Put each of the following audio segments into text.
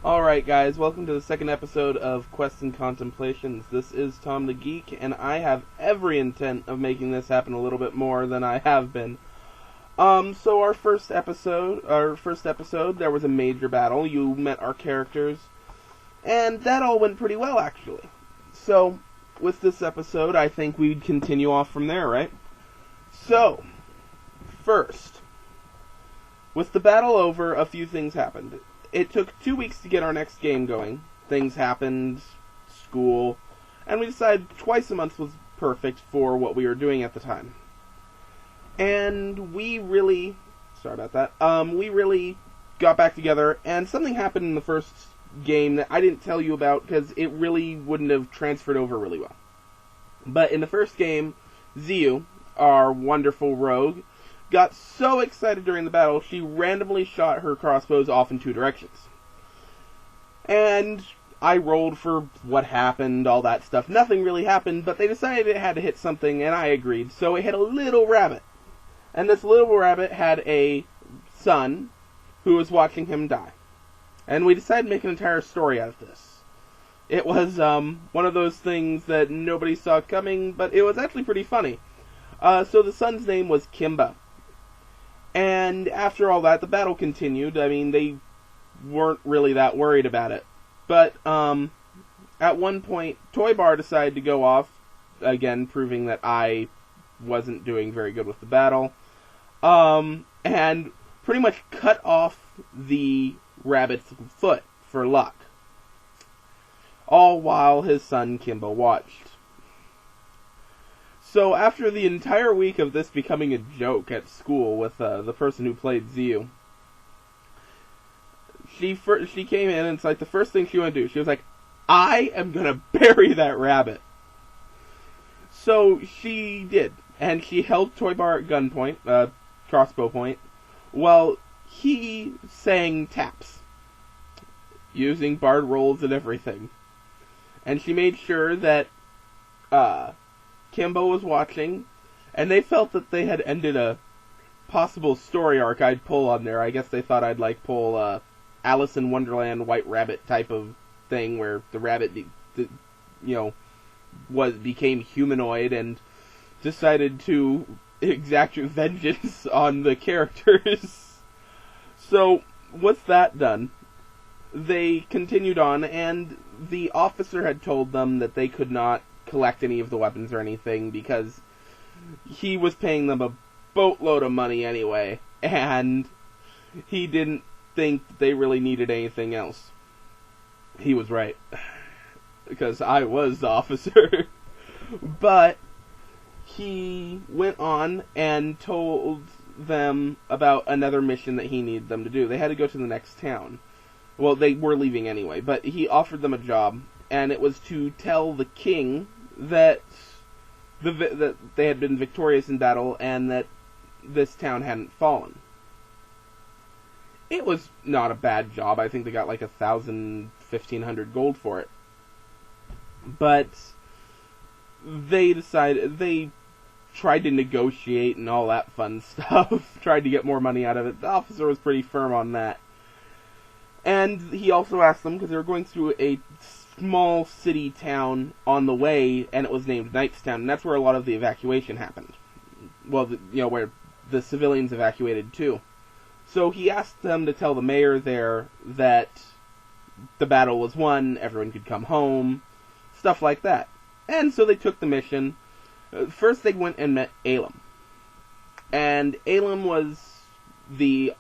Alright guys, welcome to the second episode of Quests and Contemplations. This is Tom the Geek, and I have every intent of making this happen a little bit more than I have been. So our first episode, there was a major battle. You met our characters, and that all went pretty well, actually. So, with this episode, I think we'd continue off from there, right? So, first, with the battle over, a few things happened. It took 2 weeks to get our next game going. Things happened, school, and we decided twice a month was perfect for what we were doing at the time. And we really, sorry about that, we really got back together, and something happened in the first game that I didn't tell you about because it really wouldn't have transferred over really well. But in the first game, Ziu, our wonderful rogue, got so excited during the battle, she randomly shot her crossbows off in two directions. And I rolled for what happened, all that stuff. Nothing really happened, but they decided it had to hit something, and I agreed. So it hit a little rabbit. And this little rabbit had a son who was watching him die. And we decided to make an entire story out of this. It was one of those things that nobody saw coming, but it was actually pretty funny. So the son's name was Kimba. And after all that, the battle continued. I mean, they weren't really that worried about it. But at one point, Toy Bar decided to go off, again, proving that I wasn't doing very good with the battle, and pretty much cut off the rabbit's foot for luck. All while his son Kimba watched. So after the entire week of this becoming a joke at school with the person who played Ziu, she came in and it's like the first thing she wanted to do. She was like, I am going to bury that rabbit. So she did. And she held Toy Bar at gunpoint, crossbow point, while he sang taps, using barred rolls and everything. And she made sure that Kimbo was watching, and they felt that they had ended a possible story arc I'd pull on there. I guess they thought I'd pull Alice in Wonderland White Rabbit type of thing, where the rabbit, became humanoid and decided to exact vengeance on the characters. So, with that done, they continued on, and the officer had told them that they could not collect any of the weapons or anything because he was paying them a boatload of money anyway, and he didn't think that they really needed anything else. He was right, because I was the officer. But he went on and told them about another mission that he needed them to do. They had to go to the next town. Well, they were leaving anyway, but he offered them a job, and it was to tell the king that that they had been victorious in battle and that this town hadn't fallen. It was not a bad job. I think they got 1,500 gold for it. But they tried to negotiate and all that fun stuff. Tried to get more money out of it. The officer was pretty firm on that. And he also asked them, because they were going through a small city town on the way, and it was named Knightstown, and that's where a lot of the evacuation happened. Well, where the civilians evacuated too. So he asked them to tell the mayor there that the battle was won, everyone could come home, stuff like that. And so they took the mission. First they went and met Elam. And Elam was the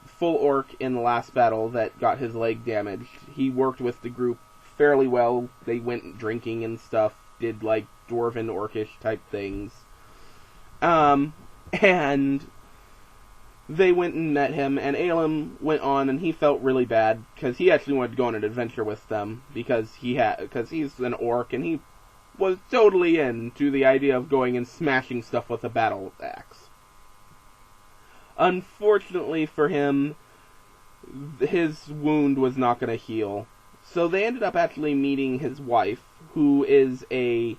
full orc in the last battle that got his leg damaged. He worked with the group fairly well. They went drinking and stuff, did dwarven orcish type things. And they went and met him, and Elam went on, and he felt really bad, because he actually wanted to go on an adventure with them, because he's an orc, and he was totally into the idea of going and smashing stuff with a battle axe. Unfortunately for him, his wound was not going to heal. So they ended up actually meeting his wife, who is a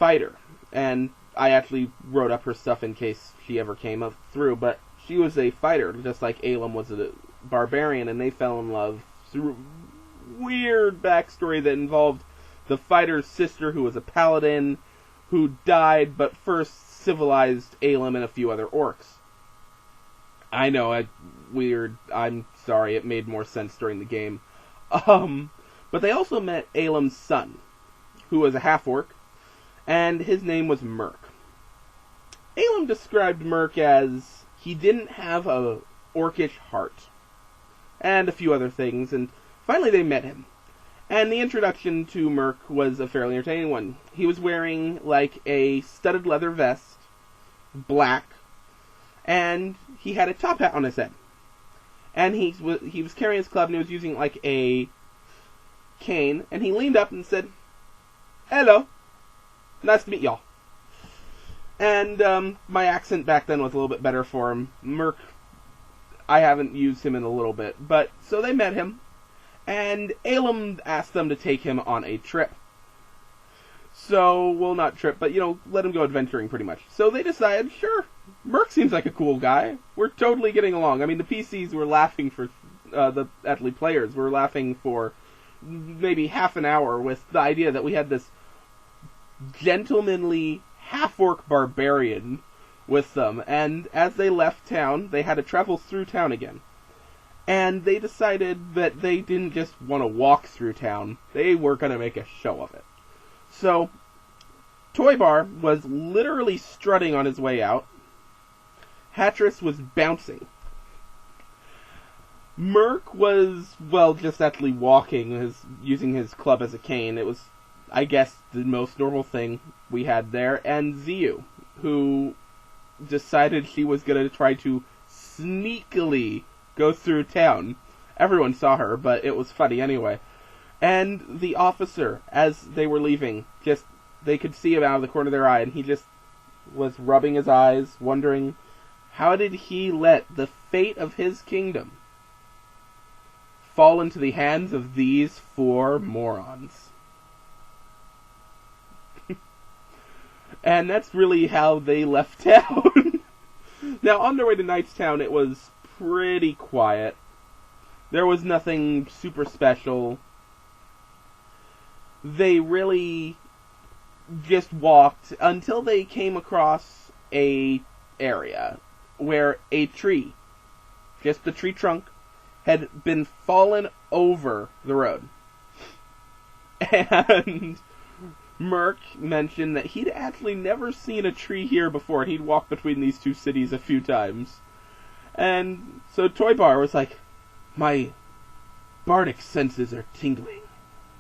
fighter. And I actually wrote up her stuff in case she ever came up through, but she was a fighter, just like Elam was a barbarian, and they fell in love through weird backstory that involved the fighter's sister, who was a paladin, who died, but first civilized Elam and a few other orcs. I know, weird. I'm sorry, it made more sense during the game. But they also met Elam's son, who was a half-orc, and his name was Merc. Elam described Merc as he didn't have a orcish heart, and a few other things, and finally they met him. And the introduction to Merc was a fairly entertaining one. He was wearing, like, a studded leather vest, black, and he had a top hat on his head. And he was carrying his club, and he was using, like, a cane, and he leaned up and said, "Hello, nice to meet y'all." And my accent back then was a little bit better for him. Merc, I haven't used him in a little bit. But, so they met him, and Elam asked them to take him on a trip. So, well, not trip, but, let him go adventuring pretty much. So they decided, sure, Merc seems like a cool guy. We're totally getting along. I mean, the PCs were laughing for, actually players were laughing for maybe half an hour with the idea that we had this gentlemanly half-orc barbarian with them. And as they left town, they had to travel through town again. And they decided that they didn't just want to walk through town, they were going to make a show of it. So, Toybar was literally strutting on his way out. Hatris was bouncing. Merc was, well, just actually walking, using his club as a cane. It was, I guess, the most normal thing we had there. And Ziu, who decided she was going to try to sneakily go through town. Everyone saw her, but it was funny anyway. And the officer, as they were leaving, they could see him out of the corner of their eye, and he just was rubbing his eyes, wondering, how did he let the fate of his kingdom fall into the hands of these 4 morons? And that's really how they left town. Now, on their way to Knightstown, it was pretty quiet. There was nothing super special. They really just walked until they came across a area where a tree, just the tree trunk, had been fallen over the road. And Merc mentioned that he'd actually never seen a tree here before, and he'd walked between these 2 cities a few times. And so Toybar was like, "My bardic senses are tingling.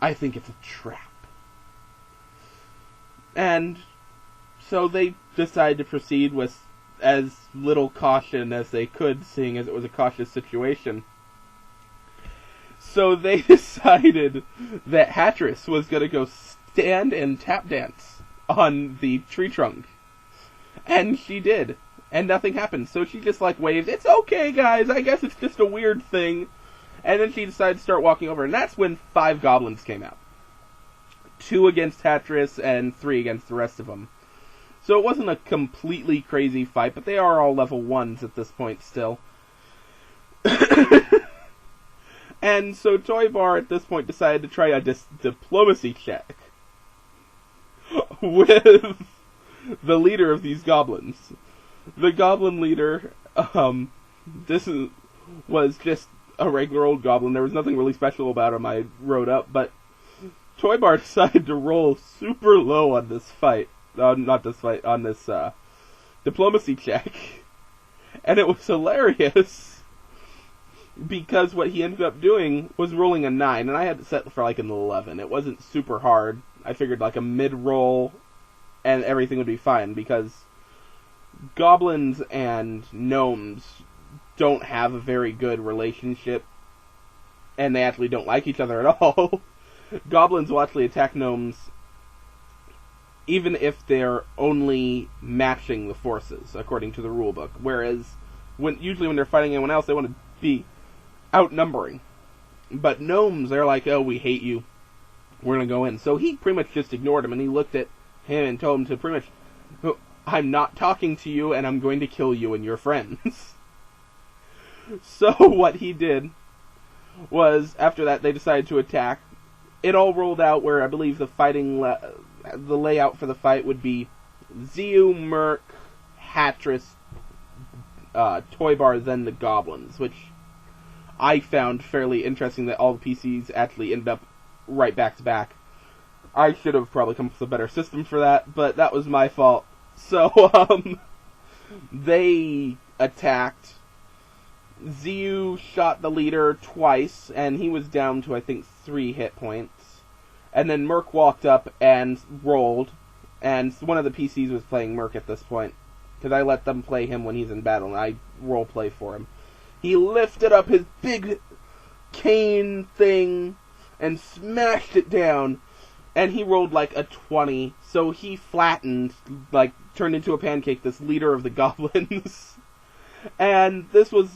I think it's a trap." And so they decided to proceed with as little caution as they could, seeing as it was a cautious situation. So they decided that Hatris was going to go stand and tap dance on the tree trunk. And she did. And nothing happened. So she just waved, "It's okay, guys, I guess it's just a weird thing." And then she decided to start walking over. And that's when 5 goblins came out. 2 against Hatris and 3 against the rest of them. So it wasn't a completely crazy fight, but they are all level 1s at this point still. And so Toybar at this point decided to try a diplomacy check with the leader of these goblins. The goblin leader, was just a regular old goblin. There was nothing really special about him, I wrote up, but Toybar decided to roll super low on this fight. On this diplomacy check. And it was hilarious, because what he ended up doing was rolling a 9, and I had it set for an 11. It wasn't super hard. I figured a mid-roll, and everything would be fine, because goblins and gnomes don't have a very good relationship, and they actually don't like each other at all. Goblins will actually attack gnomes even if they're only matching the forces, according to the rulebook. Whereas, usually when they're fighting anyone else, they want to be outnumbering. But gnomes, they're like, "Oh, we hate you. We're going to go in." So he pretty much just ignored him, and he looked at him and told him to pretty much, "I'm not talking to you, and I'm going to kill you and your friends." So what he did was, after that, they decided to attack. It all rolled out where I believe the layout for the fight would be Zeu, Merc, Hatris, Toybar, then the Goblins, which I found fairly interesting that all the PCs actually ended up right back to back. I should have probably come up with a better system for that, but that was my fault. So, they attacked. Zeu shot the leader twice, and he was down to, I think, 3 hit points. And then Merc walked up and rolled, and one of the PCs was playing Merc at this point, because I let them play him when he's in battle, and I roleplay for him. He lifted up his big cane thing and smashed it down, and he rolled like a 20, so he flattened, like, turned into a pancake, this leader of the goblins. And this was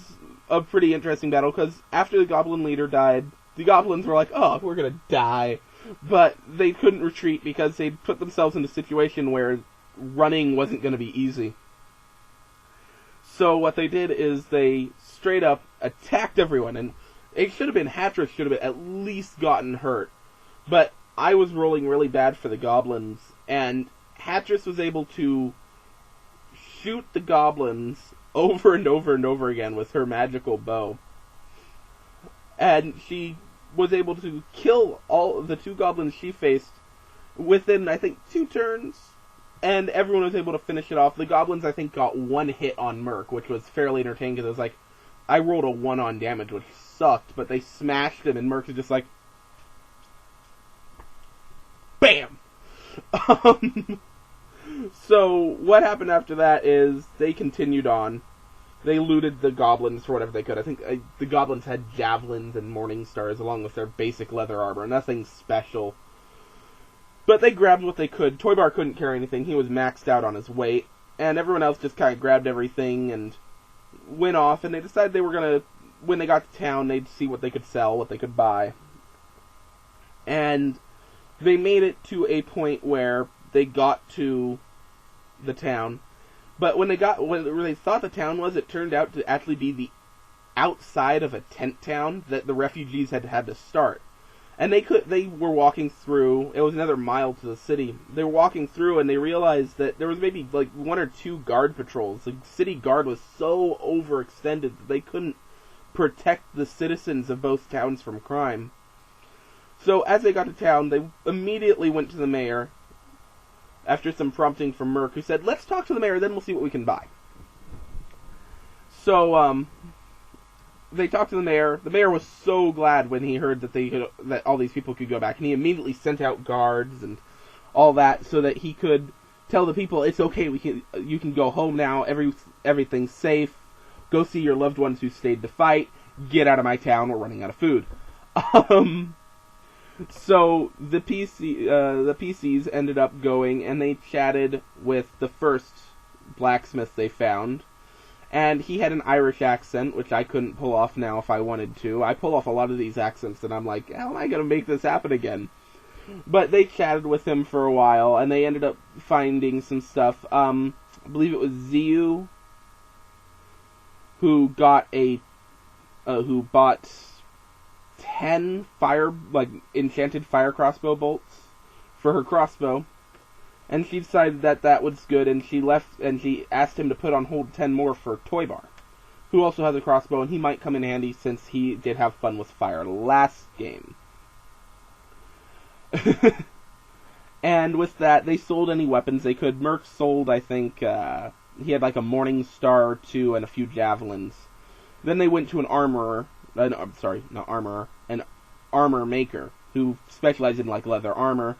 a pretty interesting battle, because after the goblin leader died, the goblins were like, oh, we're gonna die. But they couldn't retreat because they'd put themselves in a situation where running wasn't gonna be easy. So what they did is they straight up attacked everyone, and it should have been Hatris should have at least gotten hurt. But I was rolling really bad for the goblins, and Hatris was able to shoot the goblins over and over and over again with her magical bow. And she was able to kill all of the 2 goblins she faced within, I think, 2 turns. And everyone was able to finish it off. The goblins, I think, got 1 hit on Merc, which was fairly entertaining, because it was like, I rolled a 1 on damage, which sucked, but they smashed him, and Merc was just like, BAM! So, what happened after that is, they continued on. They looted the goblins for whatever they could. I think the goblins had javelins and morning stars, along with their basic leather armor, nothing special. But they grabbed what they could. Toybar couldn't carry anything, he was maxed out on his weight, and everyone else just kind of grabbed everything and went off, and they decided they were going to, when they got to town, they'd see what they could sell, what they could buy. And they made it to a point where they got to the town, but when they thought the town was, it turned out to actually be the outside of a tent town that the refugees had to start. And they were walking through, it was another mile to the city, they were walking through and they realized that there was maybe like 1 or 2 guard patrols. The city guard was so overextended that they couldn't protect the citizens of both towns from crime. So as they got to town, they immediately went to the mayor, after some prompting from Merc, who said, let's talk to the mayor, then we'll see what we can buy. So, they talked to the mayor. The mayor was so glad when he heard that all these people could go back, and he immediately sent out guards and all that so that he could tell the people, it's okay, you can go home now, everything's safe, go see your loved ones who stayed to fight, get out of my town, we're running out of food. So the PCs ended up going, and they chatted with the first blacksmith they found, and he had an Irish accent, which I couldn't pull off now if I wanted to. I pull off a lot of these accents, and I'm like, how am I going to make this happen again? But they chatted with him for a while, and they ended up finding some stuff. I believe it was Zeu who bought 10 enchanted fire crossbow bolts for her crossbow, and she decided that was good, and she left, and she asked him to put on hold 10 more for Toybar, who also has a crossbow, and he might come in handy since he did have fun with fire last game. And with that, they sold any weapons they could. Merc sold, I think, he had like a Morning Star or 2 and a few javelins. Then they went to an armorer, an armor maker, who specialized in like leather armor.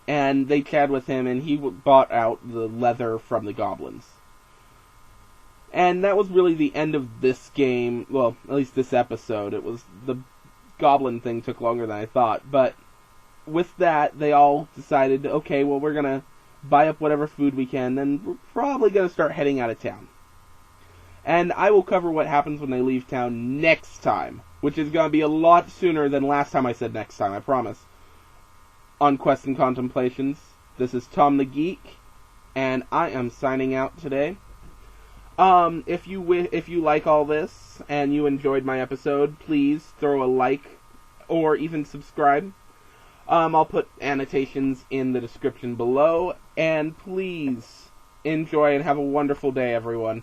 And they chatted with him, and he bought out the leather from the goblins. And that was really the end of this game, well, at least this episode. The goblin thing took longer than I thought, but with that, they all decided, okay, well, we're gonna buy up whatever food we can, then we're probably gonna start heading out of town. And I will cover what happens when they leave town next time, which is gonna be a lot sooner than last time I said next time, I promise. On Quests and Contemplations, this is Tom the Geek, and I am signing out today. If you like all this and you enjoyed my episode, please throw a like or even subscribe. I'll put annotations in the description below, and please enjoy and have a wonderful day, everyone.